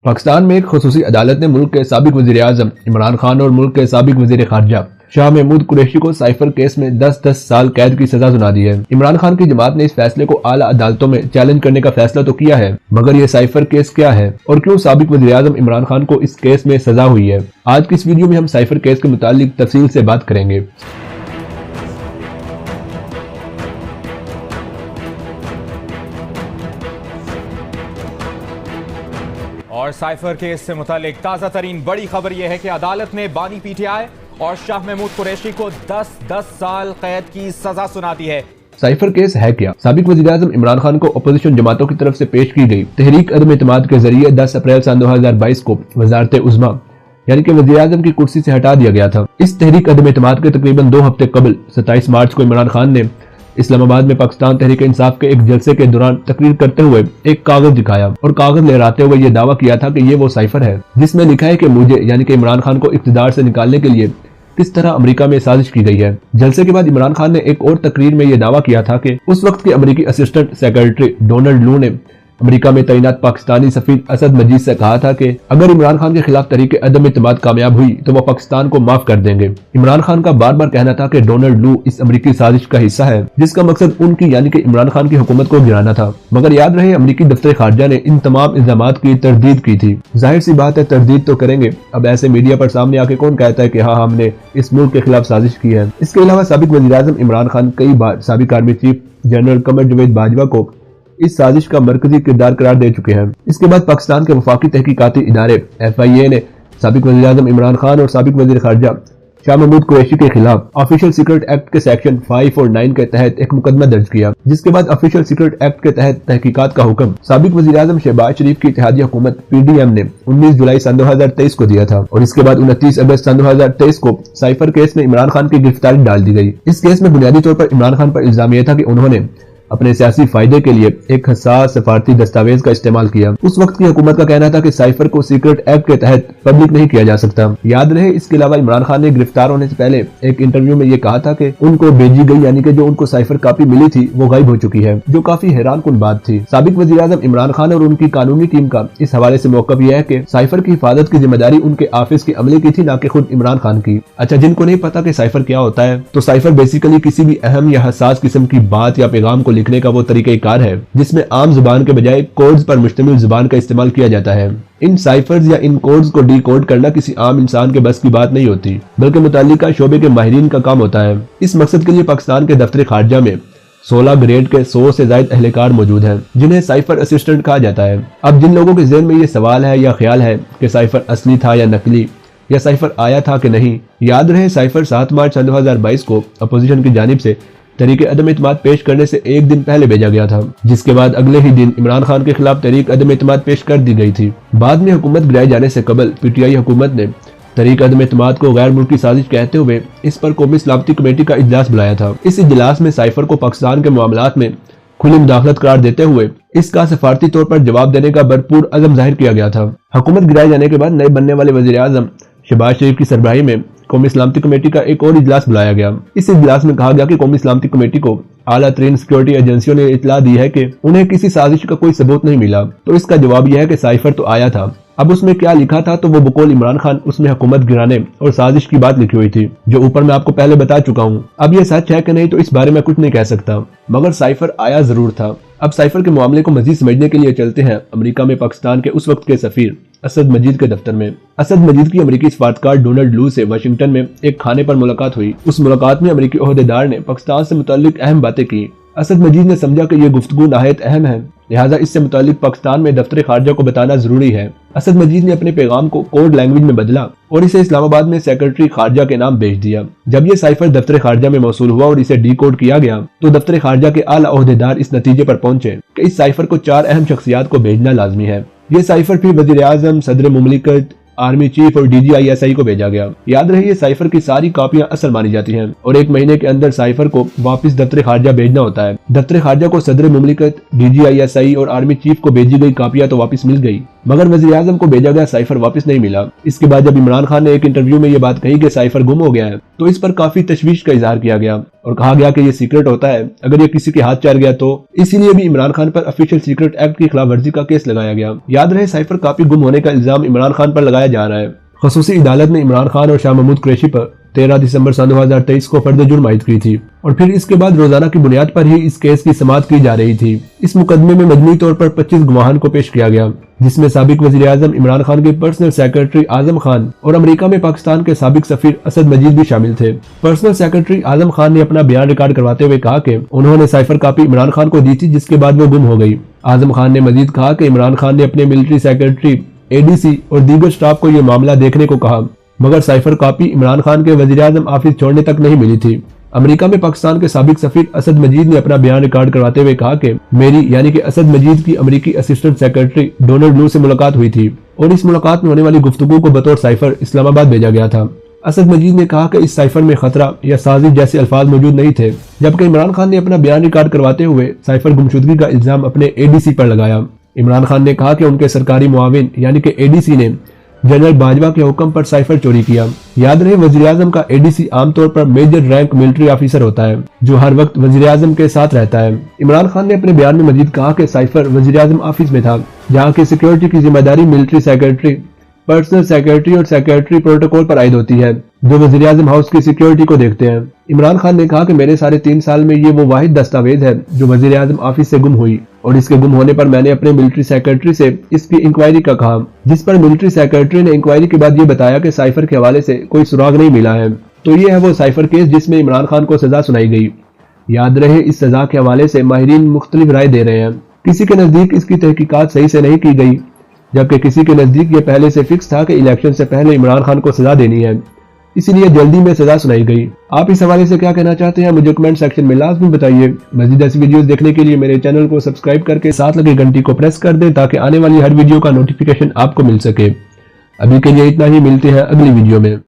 पाकिस्तान में एक खुसूसी अदालत ने मुल्क के साबिक वज़ीर-ए-आज़म इमरान खान और मुल्क के साबिक वज़ीर खारजा शाह महमूद कुरैशी को साइफर केस में 10-10 साल कैद की सजा सुना दी है। इमरान खान की जमात ने इस फैसले को आला अदालतों में चैलेंज करने का फैसला तो किया है, मगर ये साइफर केस क्या है और क्यों साबिक वज़ीर-ए-आज़म इमरान खान को इस केस में सजा हुई है, आज की इस वीडियो में हम साइफर केस के मुतालिक तफसील से बात करेंगे। और साइफर केस से मुतालिक ताज़ा तरीन बड़ी खबर यह है कि अदालत ने बानी पीटीआई और शाह महमूद कुरैशी को 10-10 साल कैद की सजा सुना दी है। साइफर केस है क्या? साबिक वज़ीर-ए-आज़म इमरान खान को अपोजिशन जमातों की तरफ से पेश की गई तहरीक अदम एतमाद के जरिए 10 अप्रैल सन 2022 को वज़ारत उज़्मा यानी कि वज़ीर-ए-आज़म की कुर्सी से हटा दिया गया था। इस तहरीक अदम एतमाद के तकरीबन 2 हफ्ते कबल 27 मार्च को इमरान खान ने इस्लामाबाद में पाकिस्तान तहरीक इंसाफ के एक जलसे के दौरान तकरीर करते हुए एक कागज दिखाया और कागज लहराते हुए ये दावा किया था कि ये वो साइफर है जिसमें लिखा है कि मुझे यानी कि इमरान खान को इक़्तिदार से निकालने के लिए किस तरह अमेरिका में साजिश की गई है। जलसे के बाद इमरान खान ने एक और तकरीर में यह दावा किया था कि उस वक्त के अमेरिकी असिस्टेंट सेक्रेटरी डोनाल्ड लू ने अमेरिका में तैनात पाकिस्तानी सफीर असद मजीद से कहा था कि अगर इमरान खान के खिलाफ तहरीक अदम एतमाद कामयाब हुई तो वह पाकिस्तान को माफ कर देंगे। इमरान खान का बार बार कहना था कि डोनाल्ड लू इस अमेरिकी साजिश का हिस्सा है जिसका मकसद उनकी यानी कि इमरान खान की हुकूमत को गिराना था, मगर याद रहे अमेरिकी दफ्तर खारजा ने इन तमाम इल्जामात की तरदीद की थी। जाहिर सी बात है तरदीद तो करेंगे, अब ऐसे मीडिया पर सामने आके कौन कहता है कि हाँ हमने इस मुल्क के खिलाफ साजिश की है। इसके अलावा साबिक वज़ीर-ए-आज़म इमरान खान कई बार साबिक आर्मी चीफ जनरल कमर जवेद बाजवा को इस साजिश का मरकजी किरदार करार दे चुके हैं। इसके बाद पाकिस्तान के वफाकी तहकीकाती इदारे FIA ने साबिक वज़ीर-ए-आज़म इमरान खान और साबिक वज़ीर खारजा शाह महमूद कुरैशी के खिलाफ ऑफिशियल सीक्रेट एक्ट के सेक्शन 5 और 9 के तहत एक मुकदमा दर्ज किया, जिसके बाद ऑफिशियल सीक्रेट एक्ट के तहत तहकीकात का हुक्म साबिक वज़ीर-ए-आज़म शहबाज शरीफ की इत्तेहादी हुकूमत PDM ने 19 जुलाई सन 2023 को दिया था और इसके बाद 29 अगस्त सन 2023 को साइफर केस में इमरान खान की गिरफ्तारी डाल दी गई। इस केस में बुनियादी तौर पर इमरान खान पर इल्जाम यह था कि उन्होंने अपने सियासी फायदे के लिए एक हसास सफारती दस्तावेज का इस्तेमाल किया। उस वक्त की हुकूमत का कहना था कि साइफर को सीक्रेट एक्ट के तहत पब्लिक नहीं किया जा सकता। याद रहे इसके अलावा इमरान खान ने गिरफ्तार होने से पहले एक इंटरव्यू में ये कहा था कि उनको भेजी गई यानी कि जो उनको साइफर कॉपी मिली थी वो गायब हो चुकी है, जो काफी हैरान कुन बात थी। साबिक वज़ीर-ए-आज़म इमरान खान और उनकी कानूनी टीम का इस हवाले से मौक़िफ़ यह है कि साइफर की हिफाजत की जिम्मेदारी उनके ऑफिस के अमले की थी, न कि खुद इमरान खान की। अच्छा, जिनको नहीं पता कि साइफर क्या होता है, तो साइफर बेसिकली किसी भी अहम या हसास किस्म की बात या पैगाम को लिखने का वो तरीका कार है जिसमें आम जुबान के बजाय कोड्स पर मुश्तमिल जुबान का इस्तेमाल किया जाता है। इन साइफर्स या इन कोड्स को डिकोड करना किसी आम इंसान के बस की बात नहीं होती, बल्कि मुताल्लिका शोबे के माहिरीन का काम होता है। इस मकसद के लिए पाकिस्तान के दफ्तर खारजा में 16 ग्रेड के 100 से ज्यादा अहलकार मौजूद हैं जिन्हें साइफर असिस्टेंट कहा जाता है। अब जिन लोगों के ज़हन में ये सवाल है या ख्याल है कि साइफर असली था या नकली, या साइफर आया था कि नहीं, याद रहे साइफर 7 मार्च सन 2022 को अपोजिशन की जानिब से तहरीक अदम एतमाद पेश करने से एक दिन पहले भेजा गया था, जिसके बाद अगले ही दिन इमरान खान के खिलाफ तहरीक अदम एतमाद पेश कर दी गई थी। बाद में हुकूमत गिराए जाने से कबल PTI हुकूमत ने तहरीक अदम एतमाद को गैर मुल्की साजिश कहते हुए इस पर कौमी सलामती कमेटी का इजलास बुलाया था। इस इजलास में साइफर को पाकिस्तान के मामलात में खुली मुदाखलत करार देते हुए इसका सफारती तौर पर जवाब देने का भरपूर अज़म जाहिर किया गया था। हुकूमत गिराए जाने के बाद नए बनने वाले वज़ीर-ए-आज़म शहबाज शरीफ की सरबराही में कौमी सलामती कमेटी का एक और इजलास बुलाया गया। इस इजलास में कहा गया कि कौमी सलामती कमेटी को आला तरीन सिक्योरिटी एजेंसियों ने इतला दी है कि उन्हें किसी साजिश का कोई सबूत नहीं मिला, तो इसका जवाब यह है कि साइफर तो आया था। अब उसमें क्या लिखा था, तो वो बकौल इमरान खान उसमें हुकूमत गिराने और साजिश की बात लिखी हुई थी, जो ऊपर मैं आपको पहले बता चुका हूँ। अब ये सच है कि नहीं तो इस बारे में कुछ नहीं कह सकता, मगर साइफर आया जरूर था। अब साइफर के मामले को मजीद समझने के लिए चलते हैं अमेरिका में पाकिस्तान के उस वक्त के सफीर असद मजीद के दफ्तर में। असद मजीद की अमेरिकी सफारतकार डोनाल्ड लू से वाशिंगटन में एक खाने पर मुलाकात हुई। उस मुलाकात में अमेरिकी ओहदेदार ने पाकिस्तान से मुताल्लिक अहम बातें की। असद मजीद ने समझा कि यह गुफ्तगू नहायत अहम है, लिहाजा इससे मुताल्लिक पाकिस्तान में दफ्तर खारजा को बताना जरूरी है। असद मजीद ने अपने पैगाम को कोड लैंग्वेज में बदला और इसे इस्लामाबाद में सेक्रेटरी खारजा के नाम भेज दिया। जब ये साइफर दफ्तर खारजा में मौसूल हुआ और इसे डिकोड किया गया, तो दफ्तर खारजा के आला ओहदेदार इस नतीजे पर पहुंचे कि इस साइफर को 4 अहम शख्सियात को भेजना लाजमी है। ये साइफर फिर वज़ीर-ए-आज़म, सदर मुमलिकत, आर्मी चीफ और DGISI को भेजा गया। याद रहे साइफर की सारी कापियां असल मानी जाती हैं और 1 महीने के अंदर साइफर को वापस दफ्तर खारजा भेजना होता है। दफ्तर खारजा को सदर मुमलिकत, DGISI और आर्मी चीफ को भेजी गई कापियां तो वापस मिल गई, मगर वज़ीर आज़म को भेजा गया साइफर वापस नहीं मिला। इसके बाद जब इमरान खान ने एक इंटरव्यू में ये बात कही कि साइफर गुम हो गया है, तो इस पर काफी तशवीश का इजहार किया गया और कहा गया कि ये सीक्रेट होता है, अगर ये किसी के हाथ चढ़ गया तो। इसीलिए भी इमरान खान पर ऑफिशियल सीक्रेट एक्ट की खिलाफ वर्जी का केस लगाया गया। याद रहे, साइफर कॉपी गुम होने का इल्जाम इमरान खान पर लगाया जा रहा है। खसूसी अदालत ने इमरान खान और शाह महमूद कुरैशी पर 13 दिसंबर 2023 को फर्द जुर्म आयद की थी और फिर इसके बाद रोजाना की बुनियाद पर ही इस केस की समाअत की जा रही थी। इस मुकदमे में मजमूई तौर पर 25 गवाहान को पेश किया गया, जिसमें साबिक वजीर आजम इमरान खान के पर्सनल सेक्रेटरी आजम खान और अमेरिका में पाकिस्तान के साबिक सफीर असद मजीद भी शामिल थे। पर्सनल सेक्रेटरी आजम खान ने अपना बयान रिकॉर्ड करवाते हुए कहा कि उन्होंने साइफर कॉपी इमरान खान को दी थी, जिसके बाद वो गुम हो गई। आजम खान ने मजीद कहा कि इमरान खान ने अपने मिलिट्री सेक्रेटरी, एडीसी और दीगर स्टाफ को यह मामला देखने को कहा, मगर साइफर कॉपी इमरान खान के वजीर आजम ऑफिस छोड़ने तक नहीं मिली थी। अमेरिका में पाकिस्तान के साबिक सफीर असद मजीद ने अपना बयान रिकॉर्ड करवाते हुए कहा कि मेरी यानी कि असद मजीद की अमेरिकी असिस्टेंट सेक्रेटरी डोनाल्ड लू से मुलाकात हुई थी और इस मुलाकात में होने वाली गुफ्तगू को बतौर साइफर इस्लामाबाद भेजा गया था। असद मजीद ने कहा कि इस साइफर में खतरा या साजिश जैसे अल्फाज मौजूद नहीं थे, जबकि इमरान खान ने अपना बयान रिकॉर्ड करवाते हुए साइफर गुमशुदगी का इल्जाम अपने एडीसी पर लगाया। इमरान खान ने कहा कि उनके सरकारी मुआविन यानी कि एडीसी ने जनरल बाजवा के हुक्म पर साइफर चोरी किया। याद रहे, वजीर आजम का एडीसी आमतौर पर मेजर रैंक मिलिट्री ऑफिसर होता है जो हर वक्त वजीर आजम के साथ रहता है। इमरान खान ने अपने बयान में मजीद कहा कि साइफर वजीर आजम ऑफिस में था, जहाँ की सिक्योरिटी की जिम्मेदारी मिलिट्री सेक्रेटरी, पर्सनल सेक्रेटरी और सेक्रेटरी प्रोटोकॉल पर आयद होती है, जो वजीर आजम हाउस की सिक्योरिटी को देखते हैं। इमरान खान ने कहा कि मेरे साढ़े 3 साल में ये वो वाहिद दस्तावेज है जो वजीर आजम ऑफिस से गुम हुई और इसके गुम होने पर मैंने अपने मिलिट्री सेक्रेटरी से इसकी इंक्वायरी का कहा, जिस पर मिलिट्री सेक्रेटरी ने इंक्वायरी के बाद ये बताया कि साइफर के हवाले से कोई सुराग नहीं मिला है। तो ये है वो साइफर केस जिसमें इमरान खान को सजा सुनाई गई। याद रहे, इस सजा के हवाले से माहिरीन मुख्तलिफ राय दे रहे हैं। किसी के नजदीक इसकी तहकीकात सही से नहीं की गई, जबकि किसी के नजदीक ये पहले से फिक्स था कि इलेक्शन से पहले इमरान खान को सजा देनी है, इसीलिए जल्दी में सजा सुनाई गई। आप इस हवाले से क्या कहना चाहते हैं मुझे कमेंट सेक्शन में लाजमी बताइए। मज़ीद ऐसी वीडियोस देखने के लिए मेरे चैनल को सब्सक्राइब करके साथ लगी घंटी को प्रेस कर दें ताकि आने वाली हर वीडियो का नोटिफिकेशन आपको मिल सके। अभी के लिए इतना ही, मिलते हैं अगली वीडियो में।